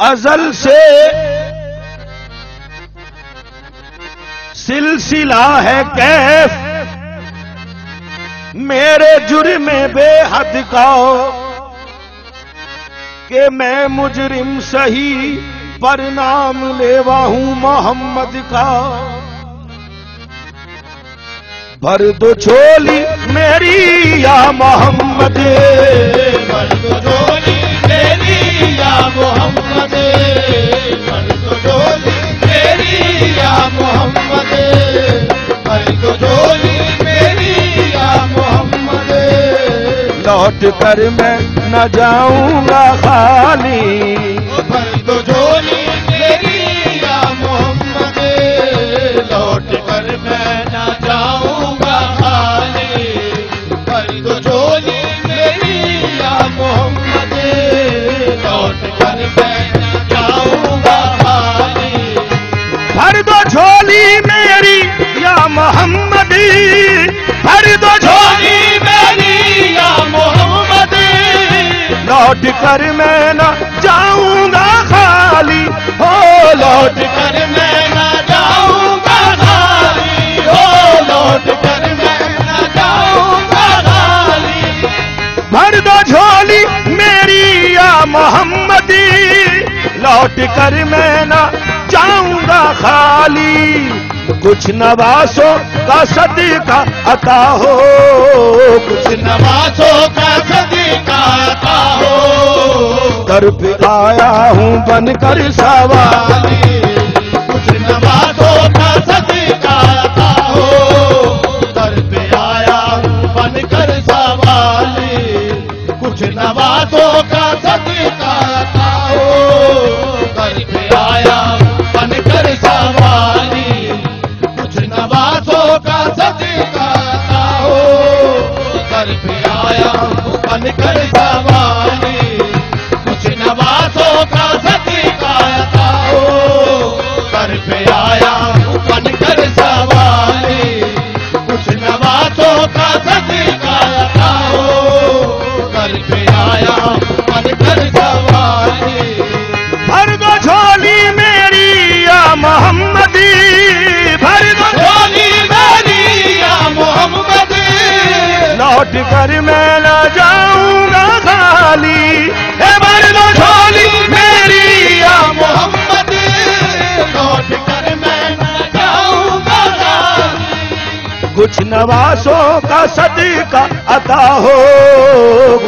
अजल से सिलसिला है कैफ मेरे जुर्म बेहद का कि मैं मुजरिम सही पर नाम लेवा हूं मोहम्मद का। भर दो झोली मेरी या मोहम्मद, भर दो झोली मेरी या मोहम्मद, भर दो झोली मेरी या मोहम्मद, भर दो झोली मेरी या मोहम्मद। लौट कर मैं न जाऊंगा खाली, भर दो झोली मेरी या मोहम्मद, लौट कर मैं न जाऊंगा खाली। भर दो झोली मेरी या मोहम्मद, लौट कर मैं न जाऊंगा खाली। भर दो झोली मेरी या मोहम्मद, भर दो झोली मेरी या मोहम्मद, लौट कर मैं न जाऊंगा खाली, हो लौट कर मैं न जाऊंगा खाली, हो लौट कर मैं न जाऊंगा खाली। भर दो झोली मेरी या मोहम्मद, लौट कर मैं न जाऊंगा खाली। कुछ नवासों का सदका अता हो, कुछ नवासों का सदका अता हो, दर पे आया हूं बनकर सवाली। कुछ नवासों का सदका अता हो, दर पे आया हूं बनकर सवाली। कुछ नवासों का सदका अता हो, दर पे आया हूं बनकर सवाली। कुछ नवासों का सदका अता हो, दर पे आया हूं बनकर सवाली। कुछ नवासों का सदका अता हो, दर पे आया हूं बनकर सवाली। कुछ नवासों का सदका अता हो, दर पे आया हूं बनकर सवाली। भर दो झोली मेरी या मोहम्मद, भर दो झोली मेरी या मोहम्मद, लौट कर मैं न जाऊंगा खाली। भर दो झोली मेरी या मोहम्मद, लौट कर मैं न जाऊंगा खाली। कुछ नवासों का सदका अता हो,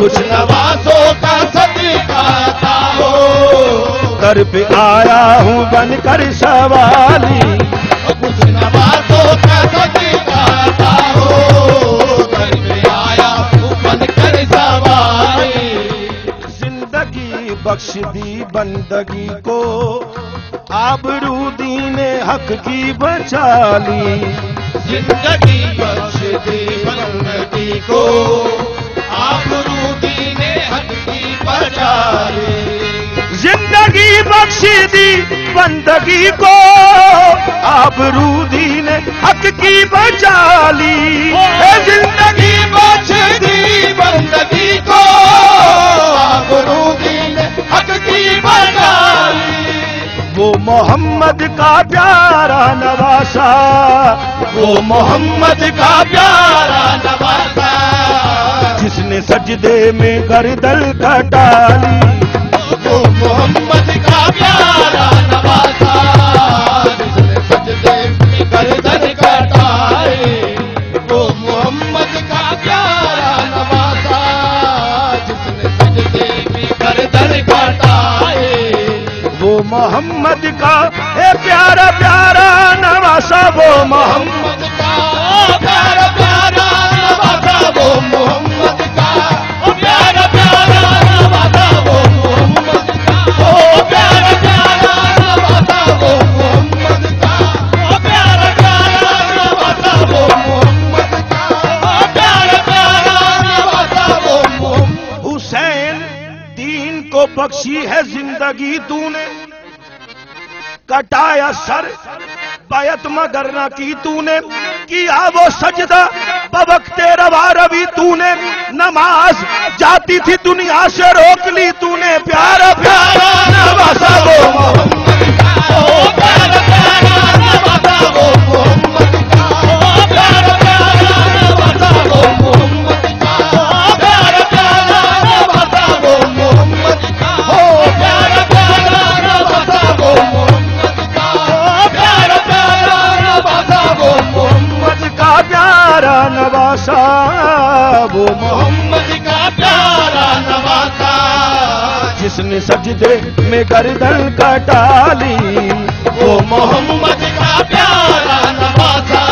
कुछ नवासों का सदका अता हो, दर पे आया हूं बनकर सवाली। कुछ नवासों का सदका अता हो, दर पे आया हूं बनकर सवाली। जिंदगी बख्श दी बंदगी को, आबरू दीने हक की बचा ली। जिंदगी बख्श दी बंदगी को, आबरू दीने हक की बचा ली। जिंदगी बख्श दी बंदगी को, आबरू दीने हक की बचा ली। जिंदगी बख्श दी बंदगी को, आबरू दीने हक की बचा ली। वो मोहम्मद का प्यारा नवासा, वो मोहम्मद का प्यारा नवासा, जिसने सजदे में गर्दन कटा ली। वो मोहम्मद का प्यारा नवासा, जिसने सजदे में गर्दन कटाई। वो मोहम्मद का प्यारा नवासा, जिसने सजदे में गर्दन कटाई। वो मोहम्मद का प्यारा प्यारा नवासा, वो मोहम्मद का प्यारा प्यारा नवासा, वो मोहम्मद का प्यारा प्यारा नवासा, वो मोहम्मद का प्यारा प्यारा नवासा, वो मोहम्मद का प्यारा प्यारा नवासा, वो मोहम्मद का प्यारा प्यारा नवासा, वो मोहम्मद। हुसैन दीन को बख्शी है जिंदगी तूने, कटाया सर बैत मगर न की तूने। किया वो सजदा बवक्ते रवा रवि तूने, नमाज जाती थी दुनिया से रोक ली तूने। प्यारा प्यारा नवासा जिसने सजदे में गर्दन कटा ली। वो मोहम्मद का प्यारा नवासा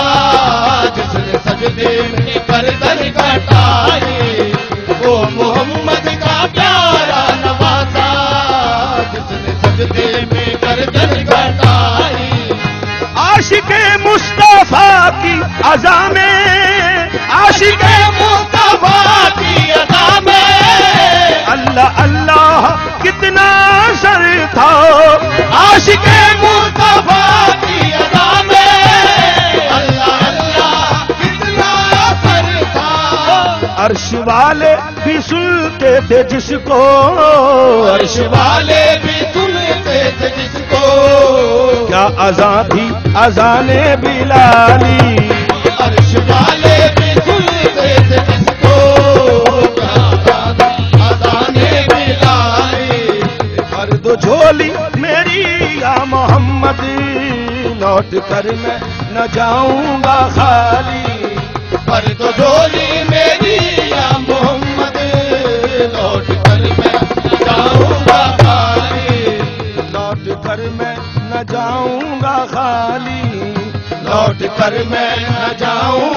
जिसने सजदे में गर्दन कटाई। वो मोहम्मद का प्यारा नवासा जिसने सजदे में गर्दन कटाई। आशिके मुस्तफा की अज़ा में, आशिके मुस्तफा की अदा में अल्लाह अल्लाह कितना असर था। आशिके मुस्तफा की अदा में अल्लाह अल्लाह कितना असर था। अर्श वाले भी सुनते थे जिसको, अर्श वाले भी सुनते थे जिसको। क्या अज़ा थी अज़ाने बिलाली। अर्श वाले भी सुनते थे जिसको। अज़ाने बिलाली। भर दो झोली मेरी या मोहम्मद, लौट कर मैं न जाऊंगा खाली। भर दो झोली मेरी या मोहम्मद, लौट कर मैं न जाऊंगा खाली। लौट कर मैं न जाऊंगा खाली। लौट कर मैं न जाऊं